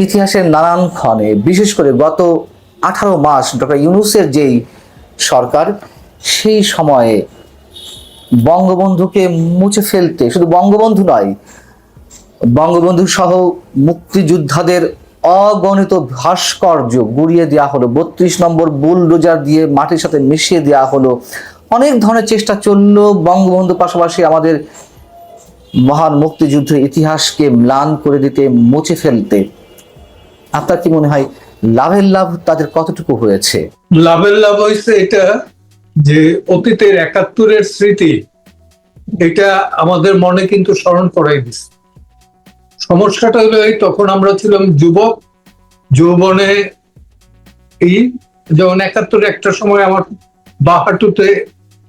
ইতিহাসের নানান ক্ষণে, বিশেষ করে গত 18 মাস ডক্টর ইউনূসের যেই সরকার, সেই সময়ে বঙ্গবন্ধুকে মুছে ফেলতে, শুধু বঙ্গবন্ধু নয়, বঙ্গবন্ধু সহ মুক্তিযোদ্ধাদের অগণিত ভাস্কর্য গুড়িয়ে দেওয়া হলো, 32 নম্বর বুলডোজার দিয়ে মাটির সাথে মিশিয়ে দেওয়া হলো। অনেক ধরনের চেষ্টা চললো বঙ্গবন্ধুর পাশাপাশি আমাদের মহান মুক্তিযুদ্ধের ইতিহাসকে ম্লান করে দিতে, মুছে ফেলতে। আপনার কি মনে হয় লাভের লাভ তাদের কতটুকু হয়েছে? লাভের লাভ হয়েছে এটা যে অতীতের 71-এর স্মৃতি এটা আমাদের মনে কিন্তু স্মরণ করাই দিচ্ছে। সমস্যাটা হলো এই, তখন আমরা ছিলাম যুবক, যৌবনে এই যেমন 71-এ একটা সময় আমার বাঁ হাঁটুতে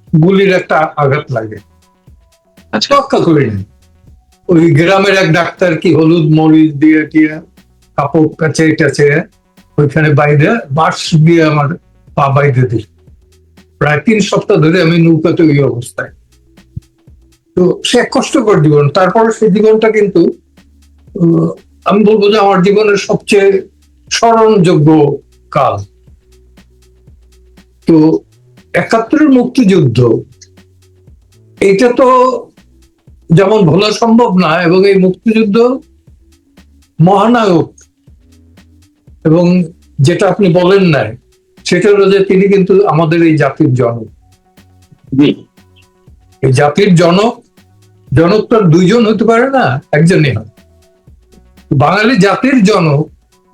গুলির একটা আঘাত লাগে, রক্ষা করিনি। ওই গ্রামের এক ডাক্তার কি হলুদ মরিচ দিয়ে টিয়া কাপড় কাছে টাছে ওইখানে বাইরে বাঁশ দিয়ে আমার পা বাইরে দিল। প্রায় 3 সপ্তাহ ধরে আমি নৌকাতে ওই অবস্থায়। তো সে কষ্টকর জীবন। তারপরে সেই জীবনটা কিন্তু আমি বলবো যে আমার জীবনের সবচেয়ে স্মরণযোগ্য কাল। তো 71-এর মুক্তিযুদ্ধ এইটা তো যেমন ভোলা সম্ভব না, এবং এই মুক্তিযুদ্ধ মহানায়ক, এবং যেটা আপনি বলেন নাই সেটা হলো যে তিনি কিন্তু আমাদের এই জাতির জনক। এই জাতির জনক, জনক তো আর দুইজন হতে পারে না, একজনই হয়। বাঙালি জাতির জনক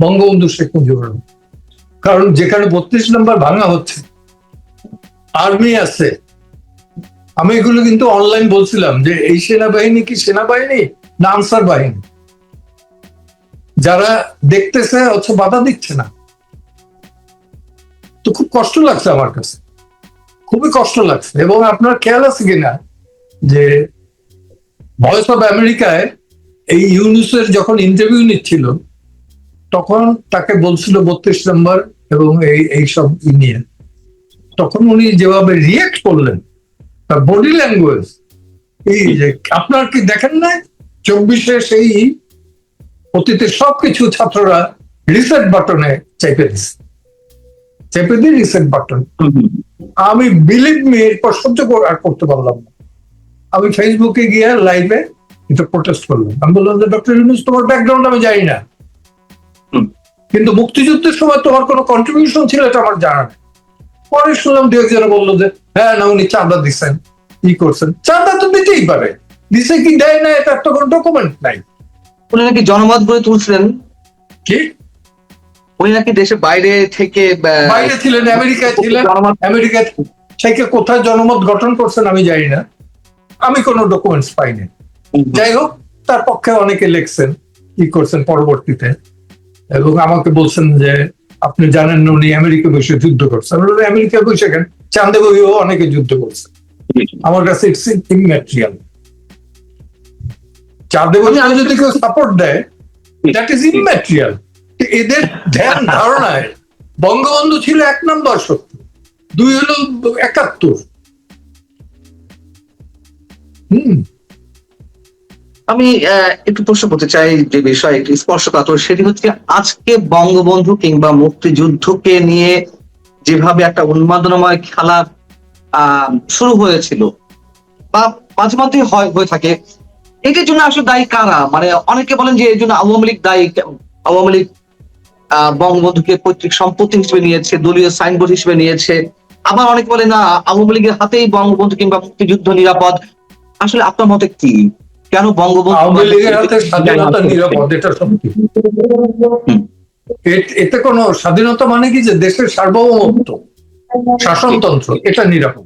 বঙ্গবন্ধু শেখ মুজিবুর রহমান। কারণ যেখানে 32 নম্বর ভাঙা হচ্ছে, আর্মি আছে। আমি এগুলো কিন্তু অনলাইন বলছিলাম যে এই সেনাবাহিনী কি সেনাবাহিনী না আনসার বাহিনী, যারা দেখতেছে অথচ বাধা দিচ্ছে না। তো খুব কষ্ট লাগছে আমার কাছে, খুবই কষ্ট লাগছে। এবং আপনার খেয়াল আছে কিনা যে ভয়েস অফ আমেরিকায় এই ইউনূসের যখন ইন্টারভিউ নিচ্ছিল তখন তাকে বলছিল 32 নম্বর এবং এই সব নিয়ে, তখন উনি যেভাবে রিয়েক্ট করলেন, তার বডি ল্যাঙ্গুয়েজ, এই যে আপনার কি দেখেন না 24-এ সেই অতীতের সবকিছু ছাত্ররা রিসেট বাটনে চেপে দিচ্ছে, চেপে দিয়ে রিসেট বাটন। আমি বিলিভ মি এরপর সহ্য আর করতে পারলাম না। আমি ফেসবুকে গিয়ে লাইভে এটা প্রোটেস্ট করলাম। আমি বললাম যে ডক্টর ইউনূস, তোমার ব্যাকগ্রাউন্ড আমি জানি না, কিন্তু মুক্তিযুদ্ধের সময় তোমার কোনো কন্ট্রিবিউশন ছিল এটা আমার জানা নেই। পরে শুনলাম দু একজনে বললো যে হ্যাঁ না উনি চাঁদা দিচ্ছেন, ই করছেন। চাঁদা তো দিতেই পারে, দিছে কি দেয় না এটা তো কোনো ডকুমেন্ট নাই। উনি নাকি জনমত গড়ে তুলছিলেন। কি উনি নাকি দেশের বাইরে থেকে বাইরে ছিলেন, আমেরিকায় ছিলেন, আমেরিকা থেকে কোথায় জনমত গঠন করছেন আমি জানি না, আমি কোনো ডকুমেন্টস পাইনি। যাই হোক, তার পক্ষে অনেকে লিখছেন, কি করছেন পরবর্তীতে, এবং আমাকে বলছেন যে আপনি জানেন না উনি আমেরিকা বসে যুদ্ধ করছেন। আমেরিকা বসে কেন, চাঁদে বইও অনেকে যুদ্ধ করছে। আমার কাছে ইটস ইমম্যাটেরিয়াল। চাঁদে বসে যদি কেউ সাপোর্ট দেয়, দ্যাট ইজ ইমম্যাটেরিয়াল। এদের ধ্যান ধারণায় বঙ্গবন্ধু ছিল 1 নম্বর শক্তি, 2 হলো 71। আমি একটু প্রশ্ন করতে চাই যে বিষয় একটি স্পর্শকাতর, সেটি হচ্ছে আজকে বঙ্গবন্ধু কিংবা মুক্তিযুদ্ধকে নিয়ে যেভাবে একটা উন্মাদনাময় খেলা শুরু হয়েছিল বা মাঝে মধ্যে হয়ে থাকে, এটার জন্য আসলে দায়ী কারা? মানে অনেকে বলেন যে এর জন্য আওয়ামী লীগ দায়ী। আওয়ামী লীগ বঙ্গবন্ধুকে পৈতৃক সম্পত্তি হিসেবে নিয়েছে, দলীয় সাইনবোর্ড হিসেবে নিয়েছে। আবার অনেকে বলে না, আওয়ামী লীগের হাতেই বঙ্গবন্ধু কিংবা মুক্তিযুদ্ধ নিরাপদ। আসলে আপনার মতে কি, কেন বঙ্গবন্ধু আওয়ামী লীগের হাতে স্বাধীনতা নিরাপদ? এটা সত্যি। এতে কোনো স্বাধীনতা মানে কি যে দেশের সার্বভৌমত্ব, শাসনতন্ত্র, এটা নিরাপদ।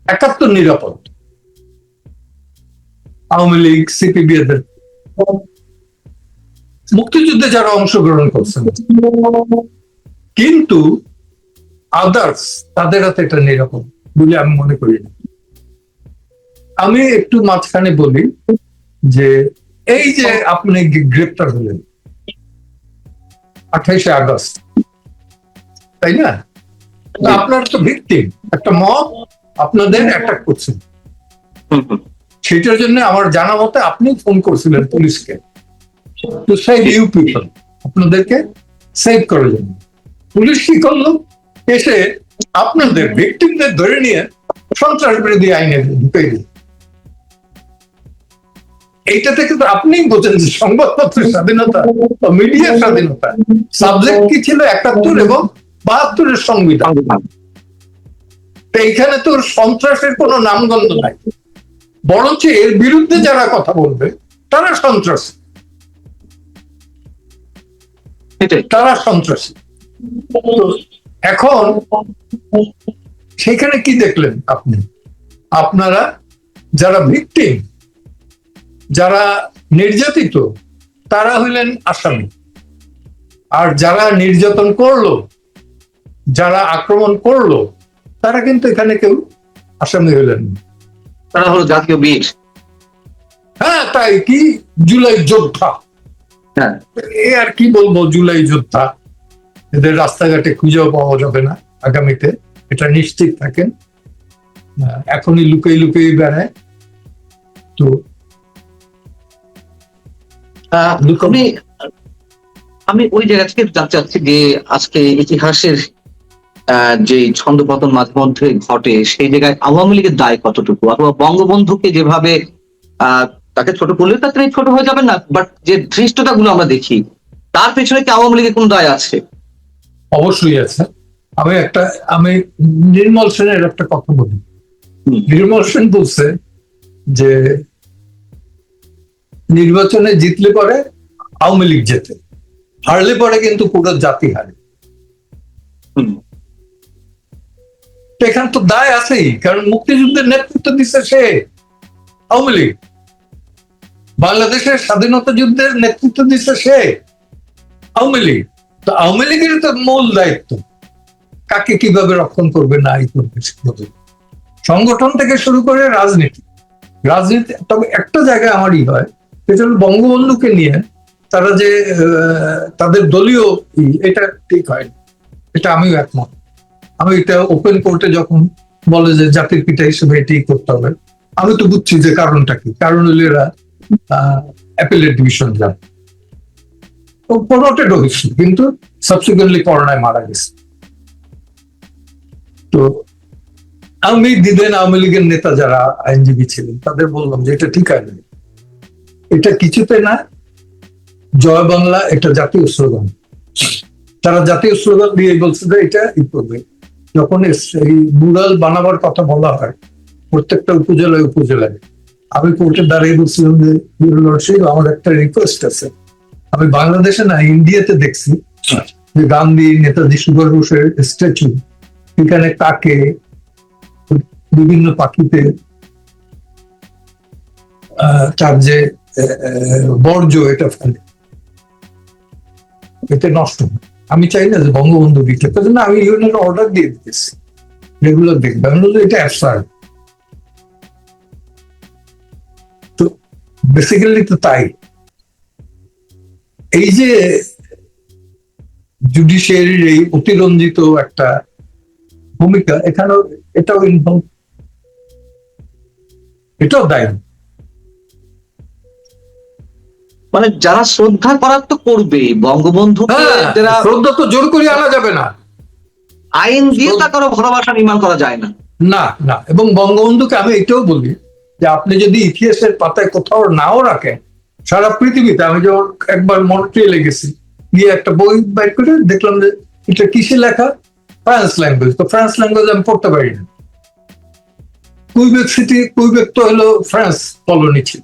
71 নিরাপদ, আওয়ামী লীগ সিপিবি এদের। মুক্তিযুদ্ধে যারা অংশগ্রহণ করছেন কিন্তু আদার্স, তাদের হাতে এটা নিরাপদ বলে আমি মনে করি না। আমি একটু মাঝখানে বলি যে এই যে আপনি গ্রেপ্তার হলেন 28শে আগস্ট, তাই না? আপনার তো ভিকটিম, একটা মব আপনাদের অ্যাটাক করছে। সেটার জন্য আমার জানা মতে আপনি ফোন করছিলেন পুলিশকে, টু সেভ ইউ পিপল, আপনাদেরকে সেভ করার জন্য। পুলিশ কি করলো? এসে আপনাদের ভিকটিমদের ধরে নিয়ে সন্ত্রাস বিরোধী আইনে ঢুকে দিল। এইটা থেকে তো আপনিই বোঝেন যে সংবাদপত্রের স্বাধীনতা, মিডিয়ার স্বাধীনতা, সাবজেক্ট কি ছিল 71 এবং 72-এর সংবিধান। এইখানে তো সন্ত্রাসের কোনো নামগন্ধ নাই, বরঞ্চ এর বিরুদ্ধে যারা কথা বলবে তারা সন্ত্রাসী, তারা সন্ত্রাসী। এখন সেখানে কি দেখলেন আপনি? আপনারা যারা ভিকটিম, যারা নির্যাতিত, তারা হইলেন আসামি, আর যারা নির্যাতন করলো, যারা আক্রমণ করলো, তারা কিন্তু এখানে কেউ আসামি হইলেন না, তারা হলো জাতীয় বীর। হ্যাঁ, তাই কি জুলাই যোদ্ধা। হ্যাঁ, এ আর কি বলবো, জুলাই যোদ্ধা। এদের রাস্তাঘাটে খুঁজেও পাওয়া যাবে না আগামীতে, এটা নিশ্চিত থাকেন। এখনই লুকিয়ে লুকিয়ে বেড়ায়। তো আমি ওই জায়গা থেকে জানতে চাচ্ছি যে আজকে ইতিহাসের যে ছন্দপতন মাঝে মধ্যে ঘটে, সেই জায়গায় আওয়ামী লীগের দায় কতটুকু, অথবা বঙ্গবন্ধুকে যেভাবে তাকে ছোট করলে তাড়াতাড়ি ছোট হয়ে যাবে না, বাট যে ধৃষ্টতা গুলো আমরা দেখি, তার পেছনে কি আওয়ামী লীগের কোন দায় আছে? অবশ্যই আছে। আমি নির্মল সেনের একটা কথা বলি। নির্মল সেন বলছে যে নির্বাচনে জিতলে পরে আওয়ামী লীগ জেতে, হারলে পরে কিন্তু পুরো জাতি হারে। এখানে তো দায় আছেই, কারণ মুক্তিযুদ্ধের নেতৃত্ব দিচ্ছে সে, আওয়ামী লীগ। বাংলাদেশের স্বাধীনতা যুদ্ধের নেতৃত্ব দিচ্ছে সে, আওয়ামী লীগ। তো আওয়ামী লীগের তো মূল দায়িত্ব কাকে কিভাবে রক্ষণ করবে, না এই করবে, সংগঠন থেকে শুরু করে রাজনীতি। তবে একটা জায়গায় আমারই হয়, সেটা হলো বঙ্গবন্ধুকে নিয়ে তারা যে তাদের দলীয়, এটা ঠিক হয়, এটা আমিও একমত। আমি এটা ওপেন কোর্টে যখন বলে যে জাতির পিতা হিসেবে এটি করতে হবে, আমি তো বুঝছি যে কারণটা কি। কারণ হলো এরা অ্যাপিলেট ডিভিশন যান, প্রমোটেড হয়েছিল, কিন্তু সাবসিকুয়েন্টলি করোনায় মারা গেছে। তো আমি দিদেন আওয়ামী লীগের নেতা যারা আইনজীবী ছিলেন, তাদের বললাম যে এটা ঠিক হয় না, এটা কিছুতে না, জয় বাংলা এটা জাতীয় স্লোগান। তারা জাতীয় স্লোগান দিয়ে বলছে যে এটা ই করবে। যখন এই মুরাল বানাবার কথা বলা হয় প্রত্যেকটা উপজেলায়, আমি কোর্টে দাঁড়িয়ে বলছিলাম যে আমার একটা রিকোয়েস্ট আছে। আমি বাংলাদেশে না, ইন্ডিয়াতে দেখছি যে গান্ধী, নেতাজি সুভাষ বোসের স্ট্যাচু, এখানে কাকে, বিভিন্ন পাখিতে তার যে বর্জ্য এটা ফেলে, এতে নষ্ট হয়। আমি চাই না যে বঙ্গবন্ধু দিতে, না আমি ইউনিয়নের অর্ডার দিয়ে দিতেছি, রেগুলার দেখবে। আমি বলছি এটা অ্যাবসার্ড। তো বেসিক্যালি তো তাই, এই যে জুডিশিয়ারির এই অতিরঞ্জিত একটা ভূমিকা, এখানেও এটাও ইনভলভ, এটাও দায়ী। মানে যারা শ্রদ্ধা করার তো করবে বঙ্গবন্ধুকে, যারা শ্রদ্ধা তো জোর করে আনা যাবে না, আইন দিয়ে তা কারো ভালোবাসা নির্মাণ করা যায় না। না না, এবং বঙ্গবন্ধুকে আমি এটাও বলি যে আপনি যদি ইতিহাসের পাতায় কোথাও নাও রাখেন, সারা পৃথিবীতে, আমি যখন একবার মন্ট্রিয়েলে গেছি, গিয়ে একটা বই বাইর করে দেখলাম যে এটা কিসে লেখা, ফ্রান্স ল্যাঙ্গুয়েজ। তো ফ্রান্স ল্যাঙ্গুয়েজ আমি পড়তে পারি না। কুইবেক তো হলো ফ্রান্স কলোনি ছিল,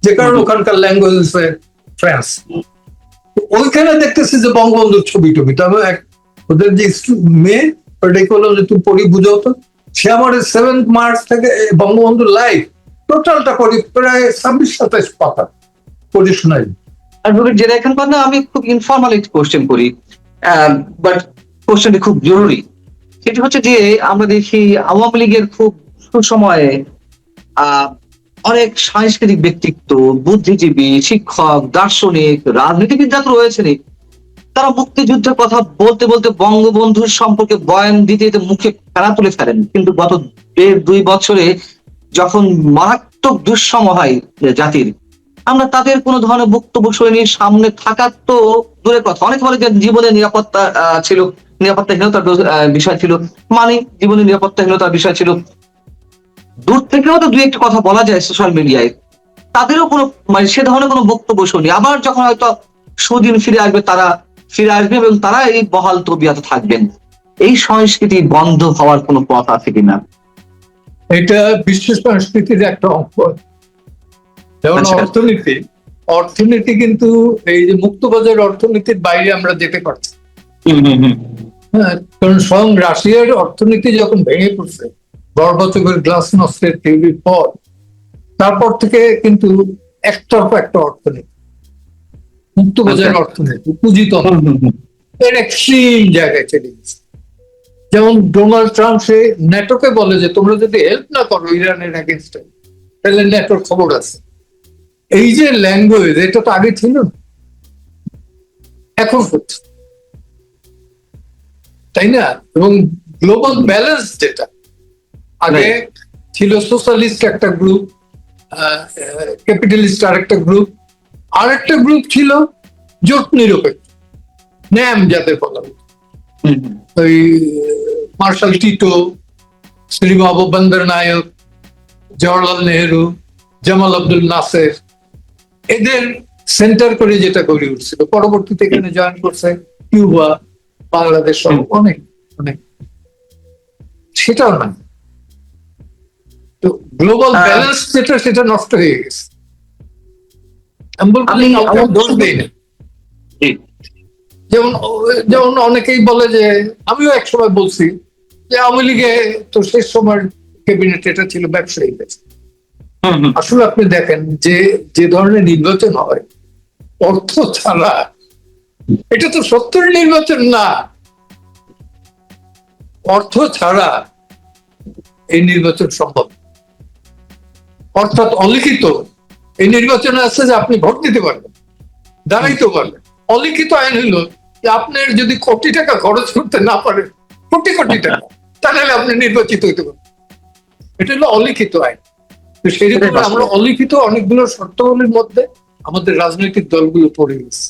যে কারণে ওখানকার ল্যাঙ্গুয়েজ হচ্ছে ফ্রান্স। ওইখানে দেখতেছি যে বঙ্গবন্ধুর ছবি টবি, তবে ওদের যে মেয়ে, ওটাই করলাম যে তুমি পড়ি বুঝাও তো। সে আমার 7 মার্চ থেকে বঙ্গবন্ধুর লাইফ টোটালটা পড়ি, প্রায় 26-27 পাতা পড়ে শোনাই। যেটা এখন না, আমি খুব ইনফর্মাল কোশ্চেন করি, বাট কোশ্চেনটি খুব জরুরি। সেটি হচ্ছে যে আমরা দেখি আওয়ামী লীগের খুব সুসময়ে অনেক সাংস্কৃতিক ব্যক্তিত্ব, বুদ্ধিজীবী, শিক্ষক, দার্শনিক, রাজনীতিবিদ যারা রয়েছেন, তারা মুক্তিযুদ্ধের কথা বলতে বলতে বঙ্গবন্ধুর সম্পর্কে বয়ান দিতে দিতে মুখে ফেনা তুলে ফেলেন। কিন্তু গত 1.5-2 বছরে যখন মারাত্মক দুঃসময় হয় জাতির, আমরা তাদের কোনো ধরনের বক্তব্য শুনিনি। সামনে থাকার তো দূরের কথা, অনেকে বলে যে জীবনের নিরাপত্তা ছিল, নিরাপত্তাহীনতার বিষয় ছিল, মানে জীবনের নিরাপত্তাহীনতার বিষয় ছিল। দূর থেকেও তো দুই একটা কথা বলা যায় সোশ্যাল মিডিয়ায়, তাদেরও কোনো মানে সে ধরনের কোনো বক্তব্য শুনি। আবার যখন হয়তো সুদিন ফিরে আসবে, তারা ফিরে আসবে এবং তারা এই বহাল তবিয়াতে থাকবেন। এই সংস্কৃতি বন্ধ হওয়ার কোনো পথ আছে কিনা? এটা বিশ্ব সংস্কৃতির একটা অঙ্ক। যেমন আচ্ছা। অর্থনীতি কিন্তু এই যে মুক্তবাজার অর্থনীতির বাইরে আমরা যেতে পারছি। হ্যাঁ, কারণ স্বয়ং রাশিয়ার অর্থনীতি যখন ভেঙে পড়ছে গর্বাচকের গ্লাসনস্টের থিওরির পর, তারপর থেকে কিন্তু একতরফা একটা অর্থনীতি, মুক্তবাজার আচ্ছা। অর্থনীতি, পুঁজিতন্ত্র এর এক্সট্রিম জায়গায় চলে গেছে। যেমন ডোনাল্ড ট্রাম্প সে ন্যাটোকে বলে যে তোমরা যদি হেল্প না করো ইরানের এগেনস্টে, তাহলে ন্যাটোর খবর আছে। এই যে ল্যাঙ্গুয়েজ, এটা তো আগে ছিল না, এখন হচ্ছে, তাই না? এবং গ্লোবাল ব্যালেন্স যেটা আগে ছিল, সোশ্যালিস্ট একটা গ্রুপ, ক্যাপিটালিস্ট আরেকটা গ্রুপ, আরেকটা গ্রুপ ছিল জোট নিরপেক্ষ, ন্যাম যাদের বলা হতো। ওই মার্শাল টিটো, শ্রীবাবু বন্দর নায়ক, জওয়াহরলাল নেহেরু, জামাল আব্দুল নাসের, এদের সেন্টার করে যেটা গড়ে উঠছিল। পরবর্তীতে এখানে জয়েন করছে কিউবা, বাংলাদেশ সহ অনেক অনেক, সেটাও না। তো গ্লোবাল ব্যালেন্স যেটা, সেটা নষ্ট হয়ে গেছে। আমি বলবো কাউকে দোষ দেই না। যেমন যেমন অনেকেই বলে যে, আমিও একসময় বলছি যে আওয়ামী লীগে তো শেষ সময়ের ক্যাবিনেট এটা ছিল ব্যবসায়ী। আসলে আপনি দেখেন যে যে ধরনের নির্বাচন হয় অর্থ ছাড়া, এটা তো সত্যের নির্বাচন না, অর্থ ছাড়া এই নির্বাচন সম্ভব। অর্থাৎ অলিখিত এই নির্বাচনে আছে যে আপনি ভোট দিতে পারবেন, দাঁড়াইতে পারবেন। অলিখিত আইন হলো যে আপনার যদি কোটি টাকা খরচ করতে না পারেন, কোটি কোটি টাকা, তাহলে আপনি নির্বাচিত হইতে পারবেন। এটা হলো অলিখিত আইন। তো সেই রকম আমরা অলিখিত অনেকগুলো শর্তাবলীর মধ্যে আমাদের রাজনৈতিক দলগুলো পড়ে গেছে।